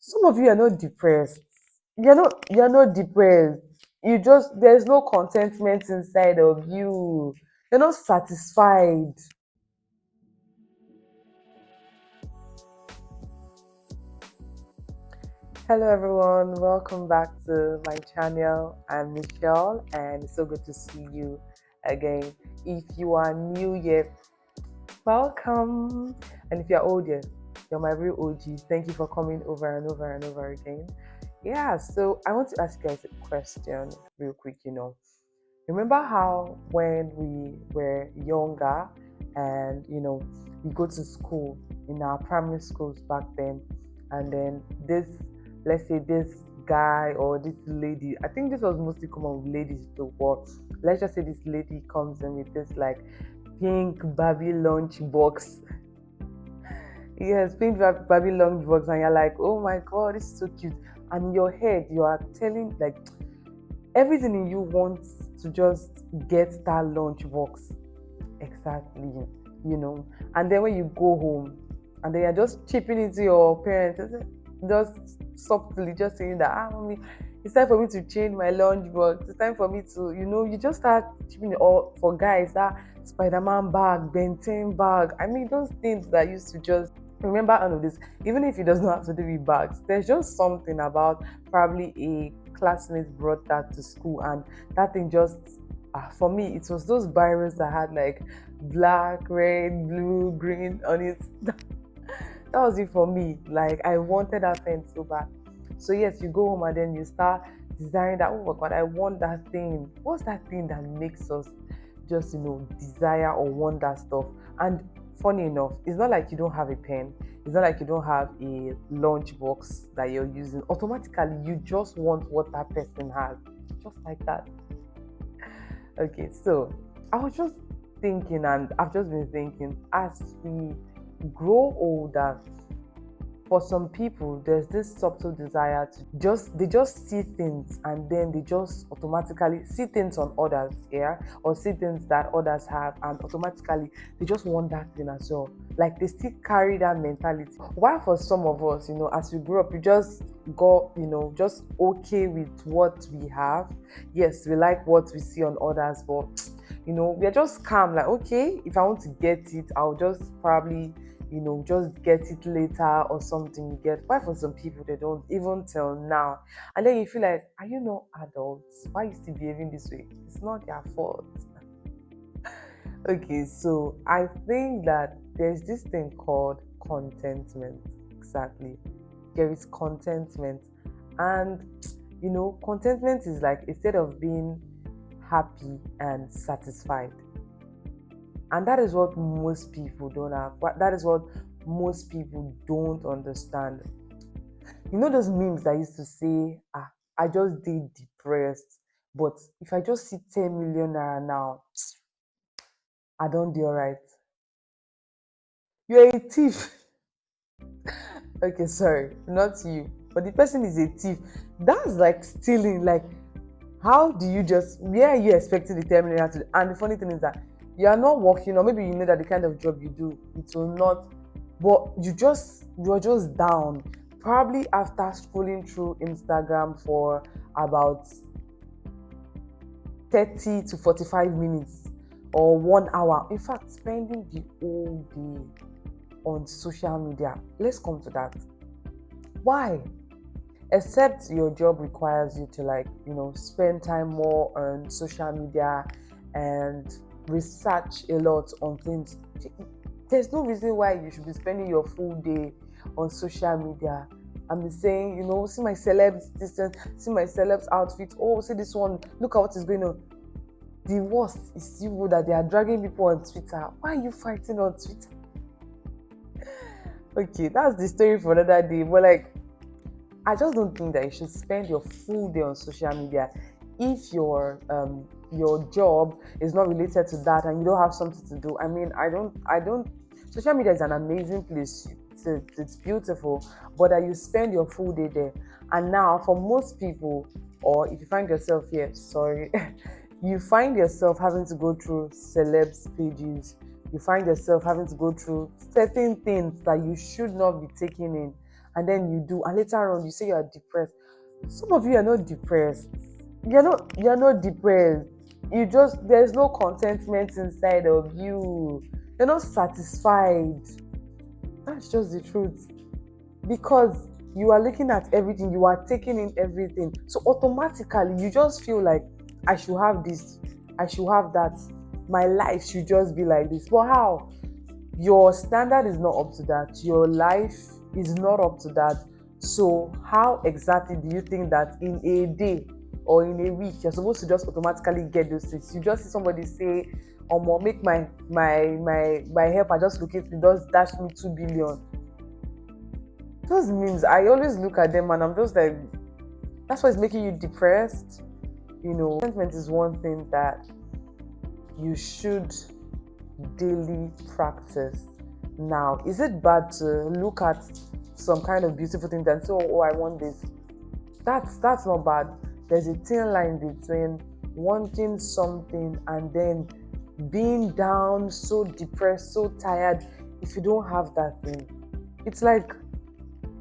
Some of you are not depressed. You're not depressed. You just there's no contentment inside of you. You're not satisfied. Hello everyone, welcome back to my channel. I'm Michelle and it's so good to see you again. If you are new here, welcome. And if you're old here, you're my real OG. Thank you for coming over and over and over again. Yeah, so I want to ask you guys a question real quick. Remember how when we were younger and we go to school in our primary schools back then, and then this, let's say this guy or this lady, I think this was mostly common with ladies too, but let's just say this lady comes in with this like pink Barbie lunch box. Yes, pink Barbie lunch box, and you're like, oh my god, this is so cute. And in your head, you are telling like everything in you wants to just get that lunch box. Exactly. And then when you go home and then you're just chipping into your parents, just softly just saying that, mommy, it's time for me to change my lunch box. It's time for me to, you just start chipping, or for guys, that Spider-Man bag, Ben 10 bag. I mean, those things that used to just remember all of this, even if it does not have to do with bags, there's just something about probably a classmate brought that to school, and that thing just for me, it was those biracials that had like black, red, blue, green on it. That was it for me. Like I wanted that pen so bad. So yes, you go home and then you start desiring that. Oh my god, I want that thing. What's that thing that makes us just desire or want that stuff? And funny enough, it's not like you don't have a pen. It's not like you don't have a lunch box that you're using. Automatically, you just want what that person has, just like that. Okay, so I was just thinking, and I've just been thinking as we grow older, for some people there's this subtle desire to just see things, and then they just automatically see things on others, yeah, or see things that others have, and automatically they just want that thing as well. Like they still carry that mentality, while for some of us, as we grow up, we just got just okay with what we have. Yes, we like what we see on others, but we're just calm, like, okay, if I want to get it, I'll just probably just get it later or something. You get why for some people they don't even tell now, and then you feel like, are you not adults? Why are you still behaving this way? It's not their fault. Okay, so I think that there's this thing called contentment. Exactly, there is contentment, and contentment is like a state of being happy and satisfied. And that is what most people don't have. That is what most people don't understand. Those memes that used to say, I just did depressed, but if I just see 10 million naira now, I don't do all right. You're a thief. Okay, sorry, not you, but the person is a thief. That's like stealing. Like, how do you just, where are you expecting the 10 million to? And the funny thing is that you are not working, or maybe you know that the kind of job you do, it will not, but you're just down. Probably after scrolling through Instagram for about 30 to 45 minutes or 1 hour. In fact, spending the whole day on social media. Let's come to that. Why? Except your job requires you to spend time more on social media and research a lot on things. There's no reason why you should be spending your full day on social media. I'm saying, see my celebs distance, see my celebs outfit. Oh, see this one, look at what is going on. The worst is you that they are dragging people on Twitter. Why are you fighting on Twitter? Okay, that's the story for another day. But I just don't think that you should spend your full day on social media if your job is not related to that and you don't have something to do. I mean, I don't. Social media is an amazing place. It's beautiful, but that you spend your full day there. And now, for most people, or if you find yourself here, sorry, you find yourself having to go through celebs pages. You find yourself having to go through certain things that you should not be taking in. and then you do, and later on you say you are depressed. Some of you are not depressed. You're not depressed. There's no contentment inside of you. You're not satisfied. That's just the truth. Because you are looking at everything, you are taking in everything. So automatically you just feel like, I should have this, I should have that. My life should just be like this. But how? Your standard is not up to that. Your life is not up to that. So how exactly do you think that in a day or in a week you're supposed to just automatically get those things? You just see somebody say, make my helper just locate me, just dash me 2 billion. Those memes, I always look at them and I'm just like, that's what's making you depressed. Contentment is one thing that you should daily practice. Now, is it bad to look at some kind of beautiful things and say, oh, I want this? That's not bad. There's a thin line between wanting something and then being down, so depressed, so tired if you don't have that thing. It's like,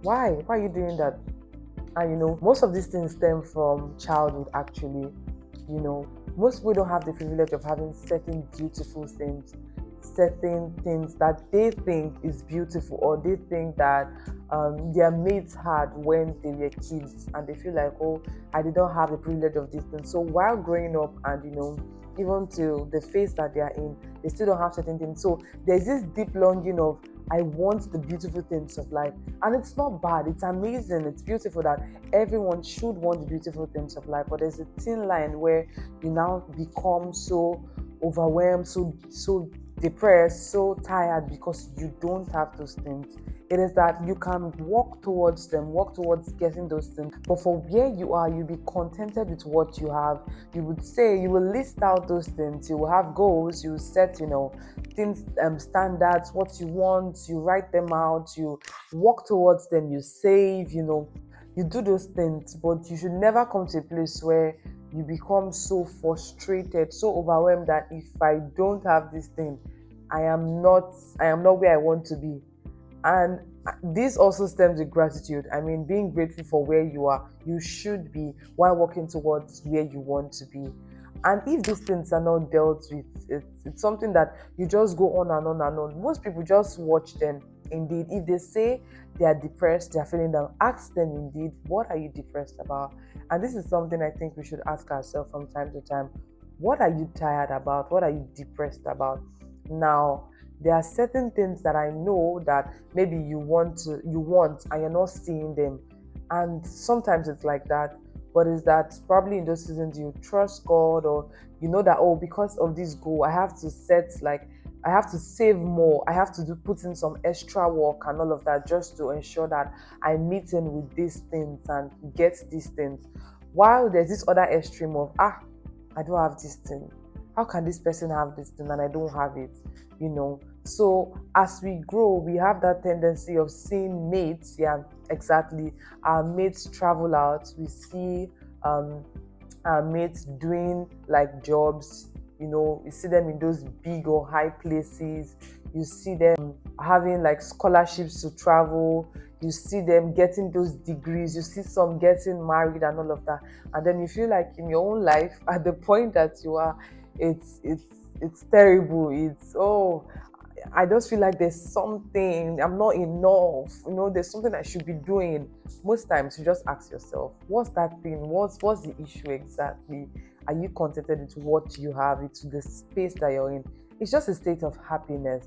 why are you doing that? And most of these things stem from childhood actually. Most people don't have the privilege of having certain beautiful things, certain things that they think is beautiful, or they think that their mates had when they were kids, and they feel like, oh, I did not have the privilege of this thing. So while growing up, and even to the phase that they are in, they still don't have certain things. So there's this deep longing of, I want the beautiful things of life. And it's not bad, it's amazing, it's beautiful that everyone should want the beautiful things of life. But there's a thin line where you now become so overwhelmed, so depressed, so tired because you don't have those things. It is that you can walk towards getting those things. But for where you are, you'll be contented with what you have. You will list out those things. You will have goals. You will set, things, standards, what you want. You write them out. You walk towards them. You save, you do those things. But you should never come to a place where you become so frustrated, so overwhelmed that if I don't have this thing, I am not where I want to be. And this also stems with gratitude. I mean, being grateful for where you are, you should be, while working towards where you want to be. And if these things are not dealt with, it's something that you just go on and on and on. Most people just watch them. Indeed, if they say they are depressed, they are feeling down, ask them, indeed, what are you depressed about? And this is something I think we should ask ourselves from time to time. What are you tired about? What are you depressed about? Now, there are certain things that I know that maybe you want and you're not seeing them. And sometimes it's like that. But is that probably in those seasons you trust God, or you know that, oh, because of this goal, I have to save more. I have to put in some extra work and all of that, just to ensure that I meet in with these things and get these things. While there's this other extreme of, I don't have this thing. How can this person have this thing and I don't have it? So as we grow, we have that tendency of seeing mates. Yeah, exactly. Our mates travel out. We see our mates doing like jobs. You see them in those big or high places. You see them having like scholarships to travel. You see them getting those degrees. You see some getting married and all of that. And then you feel like in your own life, at the point that you are, it's terrible. I just feel like there's something, I'm not enough. There's something I should be doing. Most times you just ask yourself, what's that thing? What's the issue exactly? Are you contented with what you have? It's the space that you're in. It's just a state of happiness.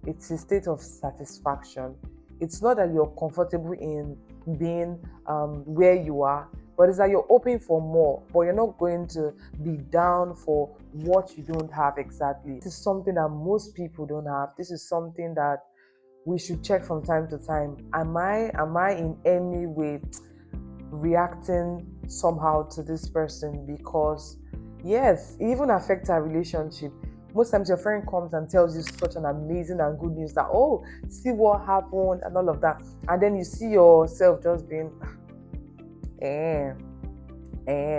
It's a state of satisfaction. It's not that you're comfortable in being where you are, but it's that you're hoping for more, but you're not going to be down for what you don't have exactly. This is something that most people don't have. This is something that we should check from time to time. Am I in any way reacting somehow to this person? Because yes, it even affects our relationship. Most times your friend comes and tells you such an amazing and good news that, oh, see what happened and all of that. And then you see yourself just being,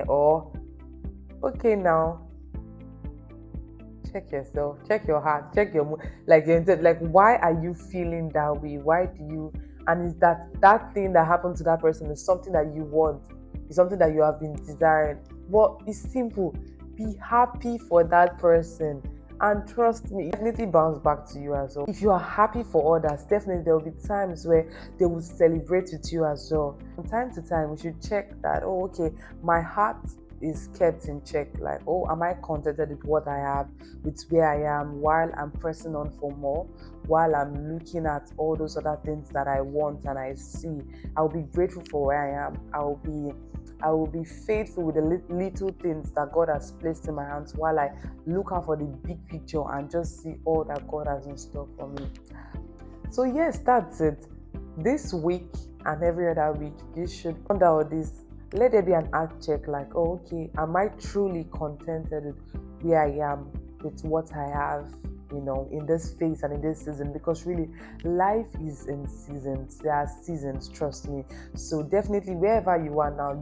or, okay, now, check yourself, check your heart, check your mood. Like, why are you feeling that way? Why do and is that thing that happened to that person is something that you want, is something that you have been desiring. But it's simple. Be happy for that person, and trust me, it definitely bounce back to you as well. If you are happy for others, definitely there will be times where they will celebrate with you as well. From time to time, we should check that, oh, okay, my heart is kept in check. Like, oh, am I contented with what I have, with where I am, while I'm pressing on for more, while I'm looking at all those other things that I want and I see. I'll be grateful for where I am. I will be faithful with the little things that God has placed in my hands, while I look out for the big picture and just see all that God has in store for me. So yes, that's it. This week and every other week, you should ponder all this. Let there be an art check, like, oh, okay, am I truly contented with where I am, with what I have, in this phase and in this season? Because really, life is in seasons. There are seasons, trust me. So definitely, wherever you are now,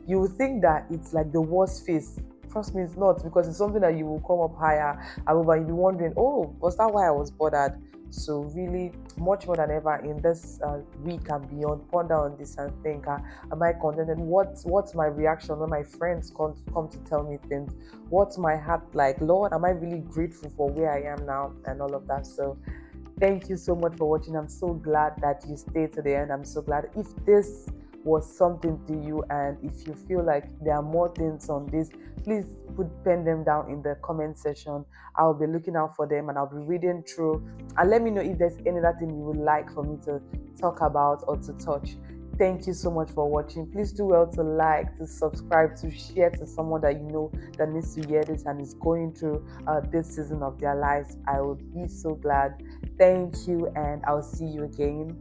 you will think that it's like the worst phase. Trust me, it's not, because it's something that you will come up higher. However, you'll be wondering, oh, was that why I was bothered? So really, much more than ever in this week and beyond, ponder on this and think, am I contented? What's my reaction when my friends come to tell me things? What's my heart like? Lord, am I really grateful for where I am now and all of that? So thank you so much for watching. I'm so glad that you stayed to the end. I'm so glad. If this was something to you, and if you feel like there are more things on this, please pen them down in the comment section. I'll be looking out for them and I'll be reading through, and let me know if there's any other thing you would like for me to talk about or to touch. Thank you so much for watching. Please do well to like, to subscribe, to share to someone that you know that needs to hear this and is going through this season of their lives. I would be so glad. Thank you, and I'll see you again.